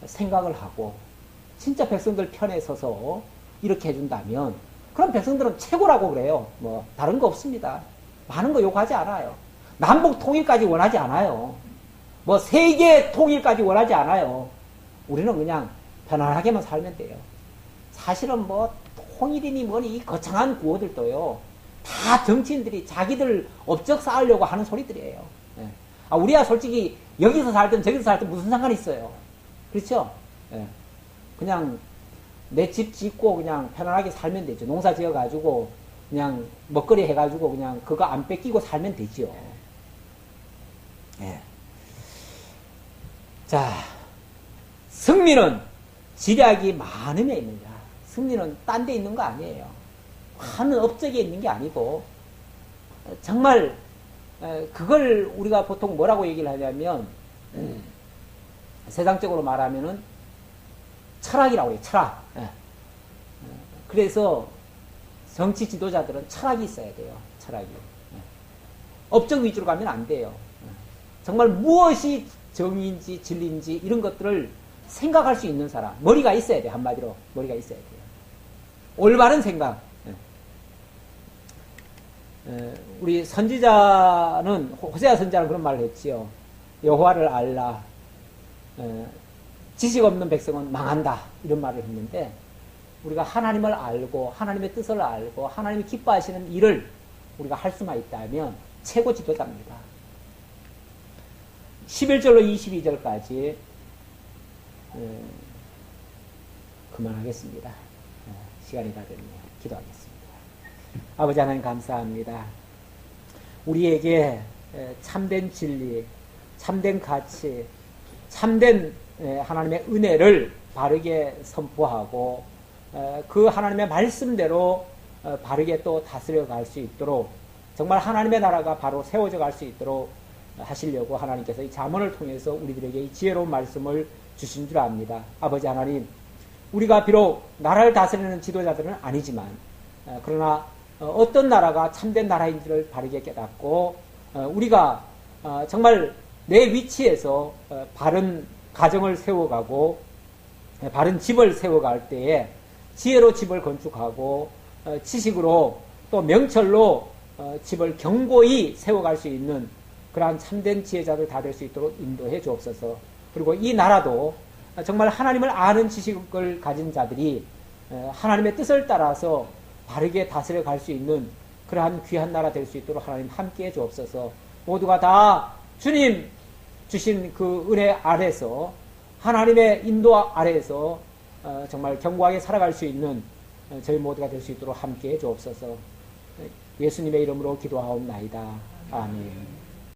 생각을 하고 진짜 백성들 편에 서서 이렇게 해준다면 그럼 백성들은 최고라고 그래요. 뭐 다른 거 없습니다. 많은 거 요구하지 않아요. 남북 통일까지 원하지 않아요. 뭐 세계 통일까지 원하지 않아요. 우리는 그냥 편안하게만 살면 돼요. 사실은 뭐 통일이니 뭐니 이 거창한 구호들도요, 다 정치인들이 자기들 업적 쌓으려고 하는 소리들이에요. 우리야 솔직히 여기서 살든 저기서 살든 무슨 상관이 있어요. 그렇죠? 그냥 내 집 짓고 그냥 편안하게 살면 되죠. 농사 지어가지고 그냥 먹거리 해가지고 그냥 그거 안 뺏기고 살면 되죠. 자, 승리는 지략이 많음에 있느냐. 승리는 딴 데 있는 거 아니에요. 많은 업적에 있는 게 아니고, 정말 그걸 우리가 보통 뭐라고 얘기를 하냐면, 세상적으로 말하면은 철학이라고 해요. 철학. 그래서 정치 지도자들은 철학이 있어야 돼요. 철학이. 업적 위주로 가면 안 돼요. 정말 무엇이 정의인지 진리인지 이런 것들을 생각할 수 있는 사람, 머리가 있어야 돼요. 한마디로 머리가 있어야 돼요. 올바른 생각. 우리 선지자는, 호세아 선지자는 그런 말을 했지요. 여호와를 알라, 지식 없는 백성은 망한다, 이런 말을 했는데, 우리가 하나님을 알고 하나님의 뜻을 알고 하나님이 기뻐하시는 일을 우리가 할 수만 있다면 최고 지도자입니다. 11절로 22절까지 그만하겠습니다. 시간이 다 됐네요. 기도하겠습니다. 아버지 하나님 감사합니다. 우리에게 참된 진리, 참된 가치, 참된 하나님의 은혜를 바르게 선포하고 그 하나님의 말씀대로 바르게 또 다스려 갈 수 있도록 정말 하나님의 나라가 바로 세워져 갈 수 있도록 하시려고 하나님께서 이 잠언을 통해서 우리들에게 이 지혜로운 말씀을 주신 줄 압니다. 아버지 하나님, 우리가 비록 나라를 다스리는 지도자들은 아니지만 그러나 어떤 나라가 참된 나라인지를 바르게 깨닫고 우리가 정말 내 위치에서 바른 가정을 세워가고 바른 집을 세워갈 때에 지혜로 집을 건축하고 지식으로 또 명철로 집을 견고히 세워갈 수 있는 그러한 참된 지혜자들 다 될 수 있도록 인도해 주옵소서. 그리고 이 나라도 정말 하나님을 아는 지식을 가진 자들이 하나님의 뜻을 따라서 바르게 다스려 갈 수 있는 그러한 귀한 나라 될 수 있도록 하나님 함께해 주옵소서. 모두가 다 주님 주신 그 은혜 아래서 하나님의 인도 아래에서 정말 견고하게 살아갈 수 있는 저희 모두가 될 수 있도록 함께해 주옵소서. 예수님의 이름으로 기도하옵나이다. 아멘.